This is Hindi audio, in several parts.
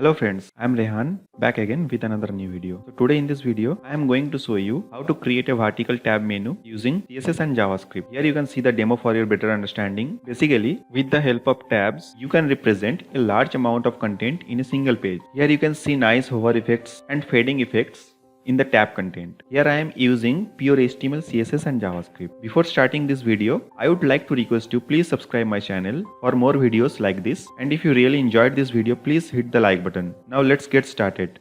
Hello friends, I am Rehan back again with another new video. So today in this video, I am going to show you how to create a vertical tab menu using CSS and JavaScript. Here you can see the demo for your better understanding. Basically, with the help of tabs, you can represent a large amount of content in a single page. Here you can see nice hover effects and fading effects in the tab content. Here I am using pure HTML, CSS and JavaScript. Before starting this video, I would like to request you please subscribe my channel for more videos like this, and if you really enjoyed this video, please hit the like button. Now let's get started.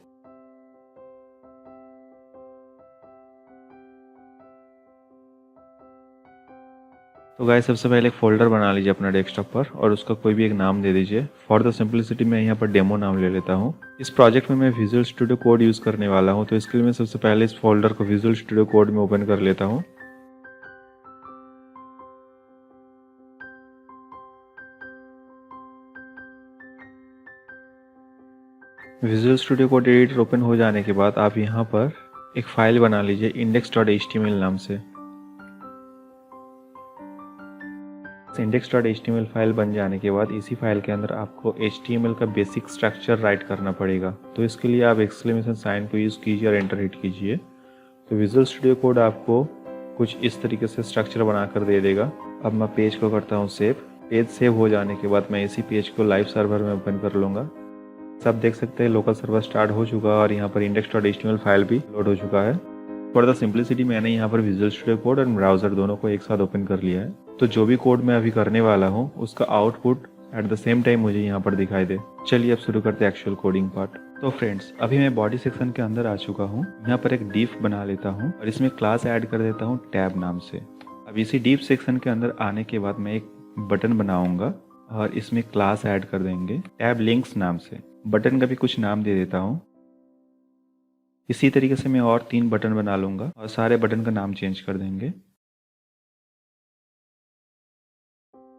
तो गाइस सबसे पहले एक फोल्डर बना लीजिए अपना डेस्कटॉप पर और उसका कोई भी एक नाम दे दीजिए। फॉर द सिंपलिसिटी मैं यहाँ पर डेमो नाम ले लेता हूँ। इस प्रोजेक्ट में मैं विजुअल स्टूडियो कोड यूज़ करने वाला हूँ, तो इसके लिए मैं सबसे पहले इस फोल्डर को विजुअल स्टूडियो कोड में ओपन कर लेता हूँ। Visual studio code editor open हो जाने के बाद आप यहाँ पर एक फाइल बना लीजिए index.html नाम से। index.html फाइल बन जाने के बाद इसी फाइल के अंदर आपको HTML का बेसिक स्ट्रक्चर राइट करना पड़ेगा। तो इसके लिए आप एक्सक्लेमेशन साइन को यूज़ कीजिए और एंटर हिट कीजिए। तो विजुअल स्टूडियो कोड आपको कुछ इस तरीके से स्ट्रक्चर बनाकर दे देगा। अब मैं पेज को करता हूँ सेव। पेज सेव हो जाने के बाद मैं इसी पेज को लाइव सर्वर में ओपन कर लूँगा। सब देख सकते हैं लोकल सर्वर स्टार्ट हो चुका है और यहाँ पर index.html फाइल भी लोड हो चुका है। फॉर द सिंपलिसिटी मैंने यहाँ पर विजुअल स्टूडियो कोड और ब्राउज़र दोनों को एक साथ ओपन कर लिया है। तो जो भी कोड मैं अभी करने वाला हूँ उसका output at the same time मुझे यहाँ पर दिखाई दे। चलिए अब शुरू करते हैं एक्चुअल कोडिंग पार्ट। तो फ्रेंड्स अभी मैं बॉडी सेक्शन के अंदर आ चुका हूँ। यहाँ पर एक डिफ बना लेता हूँ और इसमें क्लास ऐड कर देता हूँ टैब नाम से। अब इसी डिफ सेक्शन के अंदर आने के बाद मैं एक बटन बनाऊंगा और इसमें क्लास ऐड कर देंगे टैब लिंक्स नाम से। बटन का भी कुछ नाम दे देता हूँ। इसी तरीके से मैं और 3 बटन बना लूंगा और सारे बटन का नाम चेंज कर देंगे।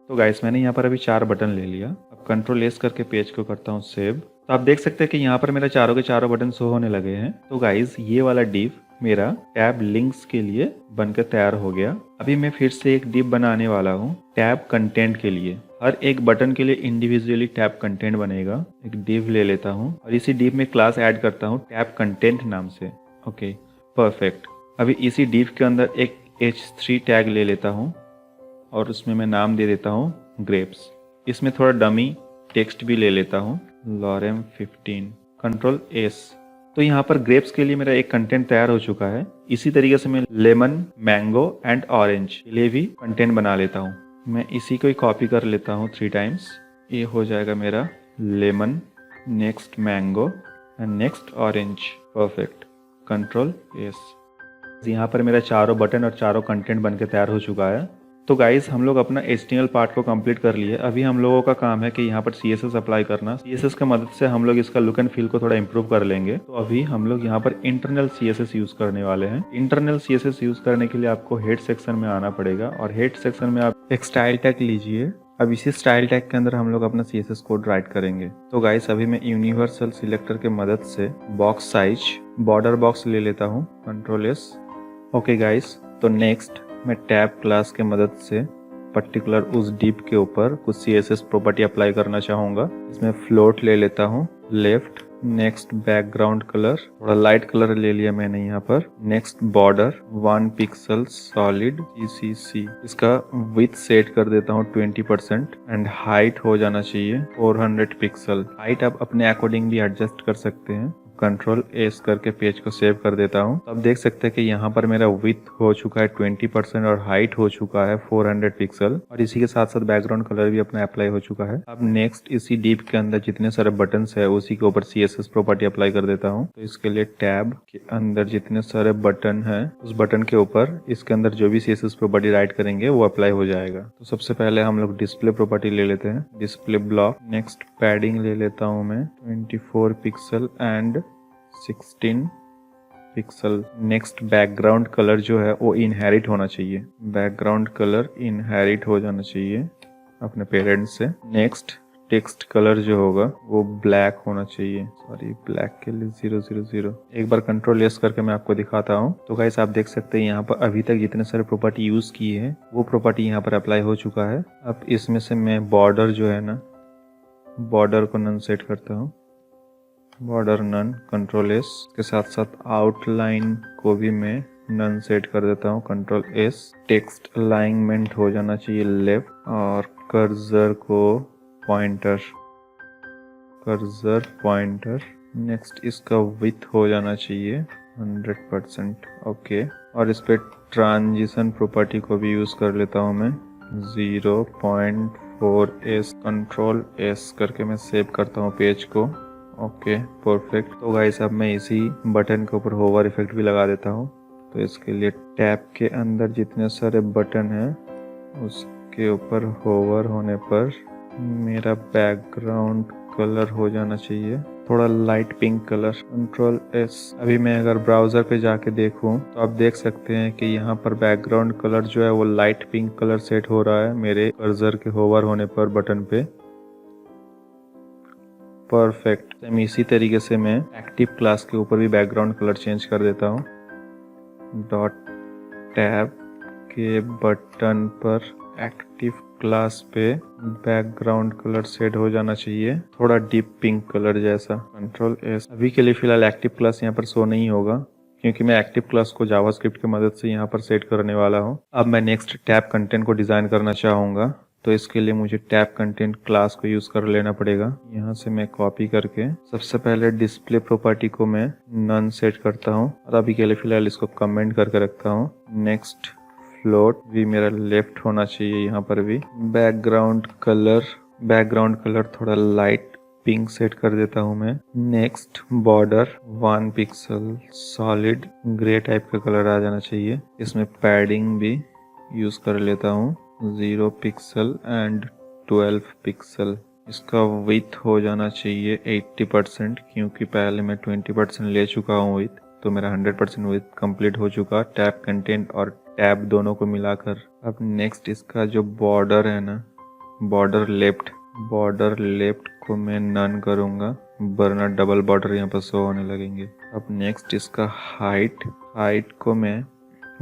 तो गाइस मैंने यहाँ पर अभी 4 बटन ले लिया। अब कंट्रोल एस करके पेज को करता हूँ सेव। तो आप देख सकते हैं कि यहाँ पर मेरा चारों के चारों बटन शो होने लगे हैं। तो गाइस ये वाला डिव मेरा टैब लिंक्स के लिए बनकर तैयार हो गया। अभी मैं फिर से एक डिव बनाने वाला हूँ टैब कंटेंट के लिए। हर एक बटन के लिए इंडिविजुअली टैब कंटेंट बनेगा। एक डिव ले लेता हूँ और इसी डिव में क्लास ऐड करता हूँ टैब कंटेंट नाम से। Okay perfect. अभी इसी डिव के अंदर एक h3 टैग ले लेता हूँ और उसमें मैं नाम दे देता हूँ ग्रेप्स। इसमें थोड़ा डमी टेक्स्ट भी ले लेता हूँ लॉरेम 15। Control S. तो यहाँ पर ग्रेप्स के लिए मेरा एक कंटेंट तैयार हो चुका है। इसी तरीके से मैं लेमन, मैंगो एंड ऑरेंज के लिए भी कंटेंट बना लेता हूँ। मैं इसी को ही कॉपी कर लेता हूँ 3 टाइम्स। ये हो जाएगा मेरा lemon, next mango and next orange. Perfect. Control S. यहाँ पर मेरा चारों बटन और चारों कंटेंट बनके तैयार हो चुका है। तो गाइस हम लोग अपना HTML पार्ट को कंप्लीट कर लिए। अभी हम लोगों का काम है कि यहाँ पर CSS अप्लाई करना। CSS की मदद से हम लोग इसका लुक एंड फील को थोड़ा इंप्रूव कर लेंगे। तो अभी हम लोग यहाँ पर इंटरनल CSS यूज करने वाले हैं। इंटरनल CSS यूज करने के लिए आपको हेड सेक्शन में आना पड़ेगा और हेड सेक्शन में आप एक स्टाइल टैग लीजिए। अब इसी स्टाइल टैग के अंदर हम लोग अपना CSS कोड राइट करेंगे। तो गाइस अभी मैं यूनिवर्सल सिलेक्टर के मदद से बॉक्स साइज बॉर्डर बॉक्स ले लेता हूँ। Control S. ओके गाइस तो नेक्स्ट मैं टैब क्लास के मदद से पर्टिकुलर उस डिव के ऊपर कुछ CSS प्रॉपर्टी अप्लाई करना चाहूँगा। इसमें फ्लोट ले लेता हूँ लेफ्ट। नेक्स्ट बैकग्राउंड कलर थोड़ा लाइट कलर ले लिया मैंने यहाँ पर। Next border 1 pixel solid CCC। इसका विड्थ सेट कर देता हूँ 20% एंड हाइट हो जाना चाहिए 400 पिक्सल। हाइट आप अपने अकॉर्डिंग भी एडजस्ट कर सकते हैं। कंट्रोल एस करके पेज को सेव कर देता हूँ। अब देख सकते हैं कि यहाँ पर मेरा विड्थ हो चुका है 20% और हाइट हो चुका है 400 पिक्सल और इसी के साथ साथ बैकग्राउंड कलर भी अपना अप्लाई हो चुका है। अब नेक्स्ट इसी डिव के अंदर जितने सारे बटन्स है उसी के ऊपर CSS प्रॉपर्टी अप्लाई कर देता हूँ। तो इसके लिए टैब के अंदर जितने सारे बटन है उस बटन के ऊपर इसके अंदर जो भी CSS प्रॉपर्टी राइट करेंगे वो अप्लाई हो जाएगा। तो सबसे पहले हम लोग डिस्प्ले प्रॉपर्टी ले लेते हैं। Display block. नेक्स्ट पैडिंग ले लेता हूँ मैं 24 pixel and 16 pixel. Next background colour जो है वो इनहेरिट होना चाहिए। बैकग्राउंड कलर इनहेरिट हो जाना चाहिए अपने पेरेंट्स से। नेक्स्ट टेक्स्ट कलर जो होगा वो ब्लैक होना चाहिए। सॉरी ब्लैक के लिए 000। एक बार कंट्रोल एस करके मैं आपको दिखाता हूँ। तो गाइस आप देख सकते हैं यहाँ पर अभी तक जितने सारे प्रॉपर्टी यूज की है वो प्रॉपर्टी यहाँ पर अप्लाई हो चुका है। अब इसमें से मैं बॉर्डर जो है ना बॉर्डर को नन सेट करता हूँ। बॉर्डर नन, कंट्रोल एस के साथ साथ आउटलाइन को भी मैं नन सेट कर देता हूँ, कंट्रोल एस। टेक्स्ट अलाइनमेंट हो जाना चाहिए लेफ्ट, और कर्सर को पॉइंटर, कर्सर पॉइंटर। नेक्स्ट इसका विड्थ हो जाना चाहिए 100%, ओके। और इस पे ट्रांजिशन प्रॉपर्टी को भी यूज कर लेता हूँ मैं, 0.4s, कंट्रोल एस करके मैं सेव करता हूँ पेज को, ओके परफेक्ट। तो गाइस अब मैं इसी बटन के ऊपर होवर इफेक्ट भी लगा देता हूँ। तो इसके लिए टैब के अंदर जितने सारे बटन हैं उसके ऊपर होवर होने पर मेरा बैकग्राउंड कलर हो जाना चाहिए थोड़ा light pink colour, control S. अभी मैं अगर ब्राउजर पे जाके देखूं तो आप देख सकते हैं कि यहाँ पर बैकग्राउंड कलर जो है वो लाइट पिंक कलर सेट हो रहा है मेरे कर्सर के होवर होने पर बटन पे, परफेक्ट। सेम इसी तरीके से मैं एक्टिव क्लास के ऊपर भी बैकग्राउंड कलर चेंज कर देता हूँ। डॉट टैब के बटन पर एक्टिव क्लास पे बैकग्राउंड कलर सेट हो जाना चाहिए थोड़ा डीप पिंक कलर जैसा, कंट्रोल एस। अभी के लिए फिलहाल एक्टिव क्लास यहाँ पर शो नहीं होगा क्योंकि मैं एक्टिव क्लास को जावास्क्रिप्ट की मदद से यहाँ पर सेट करने वाला हूँ। अब मैं नेक्स्ट टैब कंटेंट को डिजाइन करना चाहूंगा, तो इसके लिए मुझे टैब कंटेंट क्लास को यूज कर लेना पड़ेगा। यहाँ से मैं कॉपी करके सबसे पहले डिस्प्ले प्रॉपर्टी को मैं नन सेट करता हूँ और अभी के लिए फिलहाल इसको कमेंट करके रखता हूँ। नेक्स्ट फ्लोट भी मेरा लेफ्ट होना चाहिए यहाँ पर भी। बैकग्राउंड कलर थोड़ा लाइट पिंक सेट कर देता हूँ मैं। Next border 1 pixel solid grey type का कलर आ जाना चाहिए। इसमें पैडिंग भी यूज कर लेता हूँ 0 पिक्सल एंड 12 पिक्सल। इसका विड्थ हो जाना चाहिए 80% क्योंकि पहले मैं 20% ले चुका हूँ विड्थ, तो मेरा 100% विड्थ कंप्लीट हो चुका टैब कंटेंट और टैब दोनों को मिलाकर। अब नेक्स्ट इसका जो बॉर्डर है ना, बॉर्डर लेफ्ट को मैं नन करूँगा वरना डबल बॉर्डर यहाँ पर शो होने लगेंगे। अब नेक्स्ट इसका हाइट को मैं,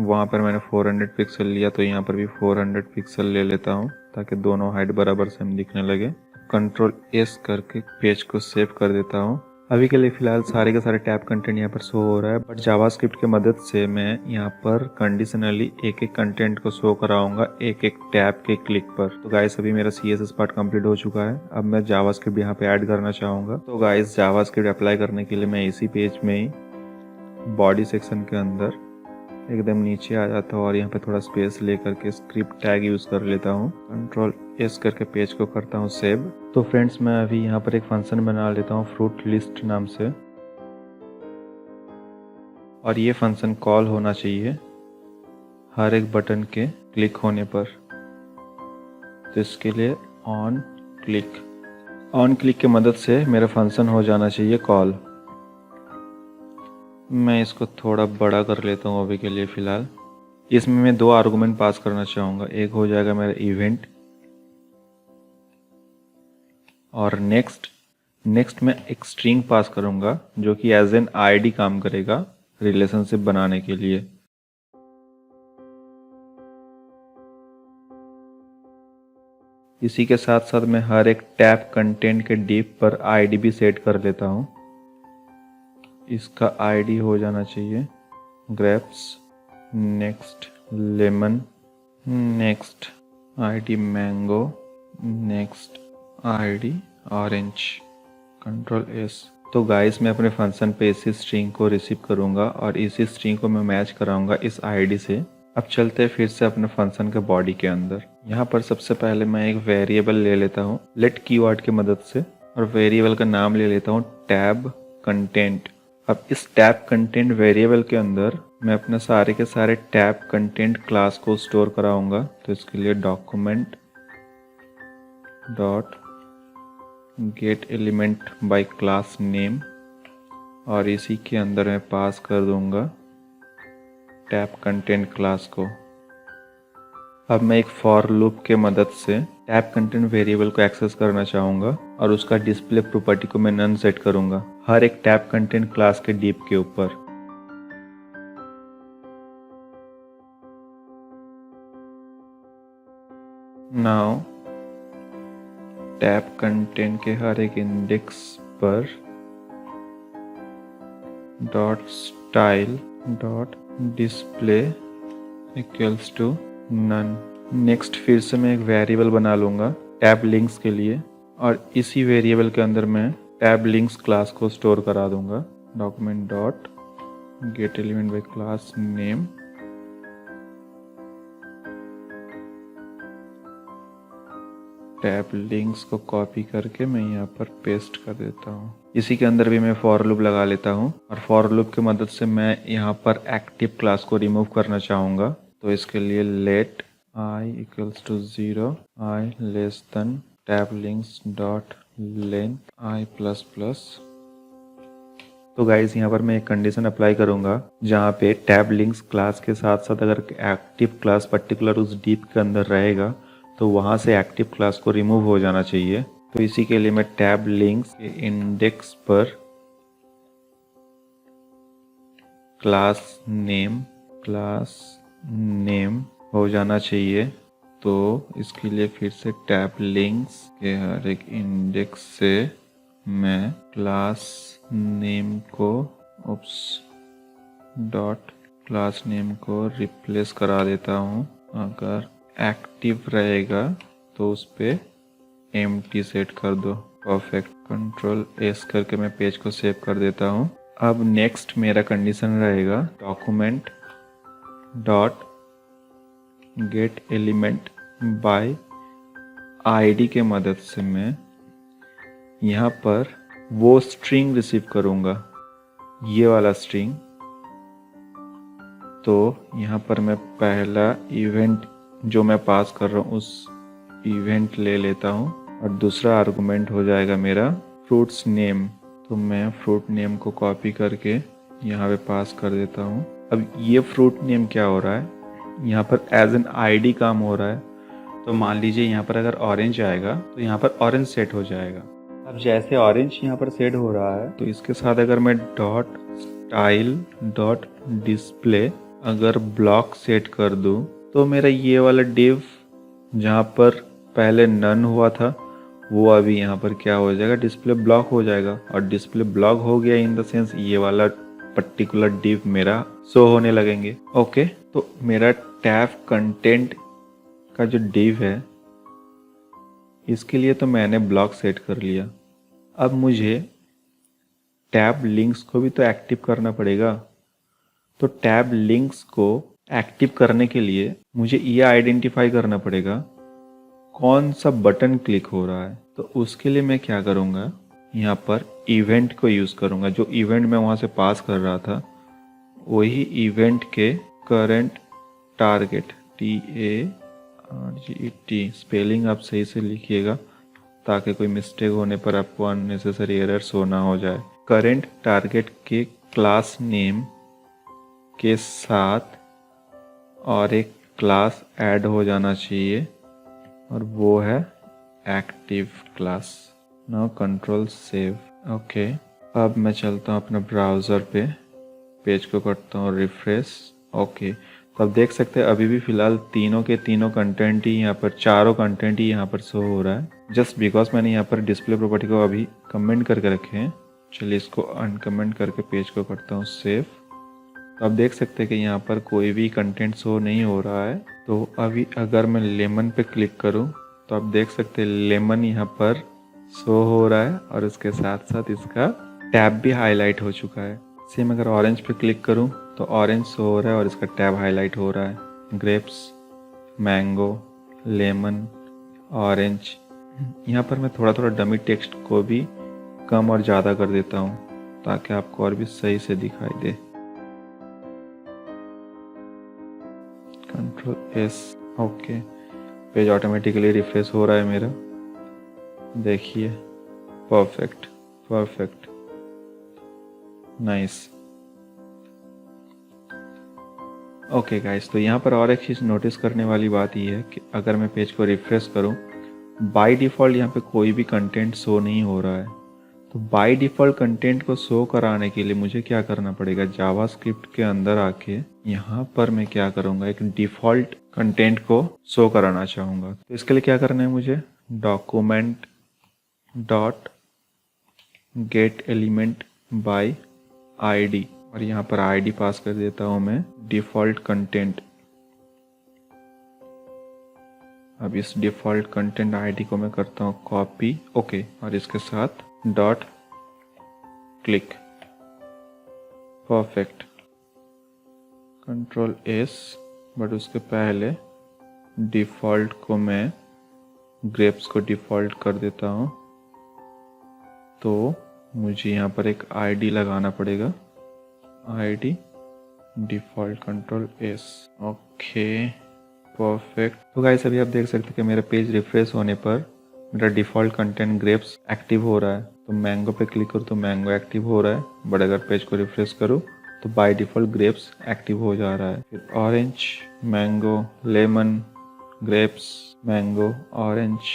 वहाँ पर मैंने 400 पिक्सल लिया तो यहाँ पर भी 400 पिक्सल ले लेता हूँ ताकि दोनों हाइट बराबर सेम दिखने लगे। कंट्रोल एस करके पेज को सेव कर देता हूँ। अभी के लिए फिलहाल सारे के सारे टैब कंटेंट यहाँ पर शो हो रहा है, बट जावास्क्रिप्ट की मदद से मैं यहाँ पर कंडीशनली एक एक कंटेंट को शो कराऊंगा एक एक टैब के क्लिक पर। तो गाइस अभी मेरा CSS पार्ट कंप्लीट हो चुका है। अब मैं जावास्क्रिप्ट यहाँ पे ऐड करना चाहूँगा। तो गाइस जावास्क्रिप्ट अप्लाई करने के लिए मैं इसी पेज में ही बॉडी सेक्शन के अंदर एकदम नीचे आ जाता हूँ और यहाँ पे थोड़ा स्पेस लेकर के स्क्रिप्ट टैग यूज कर लेता हूँ। कंट्रोल एस करके पेज को करता हूँ सेव। तो फ्रेंड्स मैं अभी यहाँ पर एक फंक्शन बना लेता हूँ फ्रूट लिस्ट नाम से, और ये फंक्शन कॉल होना चाहिए हर एक बटन के क्लिक होने पर। तो इसके लिए ऑन क्लिक की मदद से मेरा फंक्शन हो जाना चाहिए कॉल। मैं इसको थोड़ा बड़ा कर लेता हूँ अभी के लिए फिलहाल। इसमें मैं 2 आर्गुमेंट पास करना चाहूँगा, एक हो जाएगा मेरा इवेंट और नेक्स्ट मैं एक स्ट्रिंग पास करूँगा जो कि एज एन आईडी काम करेगा रिलेशनशिप बनाने के लिए। इसी के साथ साथ मैं हर एक टैब कंटेंट के डिप पर आईडी भी सेट कर लेता हूँ। इसका आईडी हो जाना चाहिए grapes, next lemon, next ID mango, next ID orange, control S. तो गाइस मैं अपने फंक्शन पे इसी स्ट्रिंग को रिसीव करूंगा और इसी स्ट्रिंग को मैं मैच कराऊंगा इस आईडी से। अब चलते हैं फिर से अपने फंक्शन के बॉडी के अंदर। यहाँ पर सबसे पहले मैं एक वेरिएबल ले लेता हूँ लेट कीवर्ड की मदद से, और वेरिएबल का नाम ले लेता हूँ टैब कंटेंट। अब इस टैब कंटेंट वेरिएबल के अंदर मैं अपने सारे के सारे टैब कंटेंट क्लास को स्टोर कराऊंगा। तो इसके लिए document dot gate element by class name, और इसी के अंदर मैं पास कर दूंगा टैब कंटेंट क्लास को। अब मैं एक फॉर लूप के मदद से टैब कंटेंट वेरिएबल को एक्सेस करना चाहूंगा और उसका डिस्प्ले प्रॉपर्टी को मैं नन सेट करूंगा हर एक टैब कंटेंट क्लास के डिप के ऊपर। नाउ टैब कंटेंट के हर एक इंडेक्स पर dot style dot display equals to none. Next फिर से मैं एक वेरिएबल बना लूँगा टैब लिंक्स के लिए, और इसी वेरिएबल के अंदर मैं टैब लिंक्स क्लास को स्टोर करा दूंगा। Document dot gate element by class name, tab links को कॉपी करके मैं यहाँ पर पेस्ट कर देता हूँ। इसी के अंदर भी मैं फॉर लूप लगा लेता हूँ, और फॉर लूप की मदद से मैं यहाँ पर एक्टिव क्लास को रिमूव करना चाहूँगा। तो इसके लिए let i equals to 0, i less than tab links dot length i plus plus. तो गाइज यहाँ पर मैं एक कंडीशन अप्लाई करूँगा जहाँ पे टैब लिंक्स क्लास के साथ साथ अगर एक्टिव क्लास पर्टिकुलर उस डीप के अंदर रहेगा तो वहाँ से एक्टिव क्लास को रिमूव हो जाना चाहिए। तो इसी के लिए मैं टैब लिंक्स के इंडेक्स पर क्लास नेम हो जाना चाहिए। तो इसके लिए फिर से टैब लिंक्स के हर एक इंडेक्स से मैं class name co dot class name को रिप्लेस करा देता हूँ। अगर एक्टिव रहेगा तो उस पे एम्प्टी सेट कर दो। परफेक्ट। कंट्रोल एस करके मैं पेज को सेव कर देता हूँ। अब नेक्स्ट मेरा कंडीशन रहेगा document dot gate element by ID के मदद से मैं यहाँ पर वो स्ट्रिंग रिसीव करूँगा, ये वाला स्ट्रिंग। तो यहाँ पर मैं पहला इवेंट जो मैं पास कर रहा हूँ उस इवेंट ले लेता हूँ, और दूसरा आर्गुमेंट हो जाएगा मेरा फ्रूट्स नेम। तो मैं फ्रूट नेम को कॉपी करके यहाँ पे पास कर देता हूँ। अब ये फ्रूट नेम क्या हो रहा है, यहाँ पर एज एन आईडी काम हो रहा है। तो मान लीजिए यहाँ पर अगर ऑरेंज आएगा तो यहाँ पर ऑरेंज सेट हो जाएगा। अब जैसे ऑरेंज यहाँ पर सेट हो रहा है तो इसके साथ अगर मैं डॉट स्टाइल डॉट डिस्प्ले अगर ब्लॉक सेट कर दूँ तो मेरा ये वाला डिव जहाँ पर पहले नन हुआ था वो अभी यहाँ पर क्या हो जाएगा, डिस्प्ले ब्लॉक हो जाएगा। और डिस्प्ले ब्लॉक हो गया इन द सेंस ये वाला पर्टिकुलर डिव मेरा शो होने लगेंगे। ओके, तो मेरा टैब कंटेंट का जो डिव है इसके लिए तो मैंने ब्लॉक सेट कर लिया। अब मुझे टैब लिंक्स को भी तो एक्टिव करना पड़ेगा। तो टैब लिंक्स को एक्टिव करने के लिए मुझे ये आइडेंटिफाई करना पड़ेगा कौन सा बटन क्लिक हो रहा है। तो उसके लिए मैं क्या करूँगा, यहाँ पर इवेंट को यूज़ करूँगा। जो इवेंट मैं वहाँ से पास कर रहा था वही इवेंट के करंट टारगेट TARGET, स्पेलिंग आप सही से लिखिएगा ताकि कोई मिस्टेक होने पर आपको अननेसेसरी एरर शो ना हो जाए। करंट टारगेट के क्लास नेम के साथ और एक क्लास ऐड हो जाना चाहिए और वो है active class. Now control save. Okay, अब मैं चलता हूँ अपने ब्राउज़र पे, पेज को करता हूँ रिफ्रेश। ओके, तो आप देख सकते हैं अभी भी फ़िलहाल तीनों के तीनों कंटेंट ही यहाँ पर, चारों कंटेंट ही यहाँ पर शो हो रहा है, जस्ट बिकॉज मैंने यहाँ पर डिस्प्ले प्रॉपर्टी को अभी कमेंट करके रखे हैं। चलिए इसको अनकमेंट करके पेज को करता हूँ सेव। तो आप देख सकते हैं कि यहाँ पर कोई भी कंटेंट शो नहीं हो रहा है। तो अभी अगर मैं लेमन पे क्लिक करूँ तो आप देख सकते हैं लेमन यहाँ पर शो हो रहा है और इसके साथ साथ इसका टैब भी हाईलाइट हो चुका है। सेम अगर ऑरेंज पे क्लिक करूँ तो ऑरेंज शो हो रहा है और इसका टैब हाईलाइट हो रहा है। Grapes, mango, lemon, orange. यहाँ पर मैं थोड़ा थोड़ा डमी टेक्स्ट को भी कम और ज़्यादा कर देता हूँ ताकि आपको और भी सही से दिखाई दे। Control S. Okay, page automatically refresh हो रहा है मेरा, देखिए। Perfect perfect, nice. Okay guys, तो यहाँ पर और एक चीज़ नोटिस करने वाली बात ये है कि अगर मैं पेज को रिफ्रेश करूँ, बाय डिफ़ॉल्ट यहाँ पे कोई भी कंटेंट शो नहीं हो रहा है। तो बाय डिफ़ॉल्ट कंटेंट को शो कराने के लिए मुझे क्या करना पड़ेगा, जावास्क्रिप्ट के अंदर आके यहाँ पर मैं क्या करूँगा, एक डिफ़ॉल्ट कंटेंट को शो कराना चाहूँगा। तो इसके लिए क्या करना है मुझे, document dot gate element by ID, और यहाँ पर आईडी पास कर देता हूँ मैं डिफ़ॉल्ट कंटेंट। अब इस डिफ़ॉल्ट कंटेंट आईडी को मैं करता हूँ कॉपी, ओके, और इसके साथ dot click, perfect, control S, but उसके पहले डिफ़ॉल्ट को मैं ग्रेप्स को डिफ़ॉल्ट कर देता हूँ। तो मुझे यहाँ पर एक आईडी लगाना पड़ेगा, ID default control S, okay, perfect. तो गाइस अभी आप देख सकते हैं कि मेरा पेज रिफ्रेश होने पर मेरा डिफ़ॉल्ट कंटेंट ग्रेप्स एक्टिव हो रहा है। तो मैंगो पे क्लिक करूँ तो मैंगो एक्टिव हो रहा है, बट अगर पेज को रिफ्रेश करूँ तो बाय डिफ़ॉल्ट ग्रेप्स एक्टिव हो जा रहा है। फिर orange, mango, lemon, grapes, mango, orange,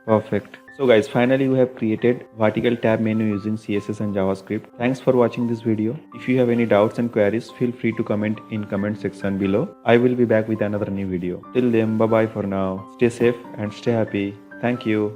perfect. So guys, finally we have created vertical tab menu using CSS and JavaScript. Thanks for watching this video. If you have any doubts and queries, feel free to comment in comment section below. I will be back with another new video. Till then, bye bye for now. Stay safe and stay happy. Thank you.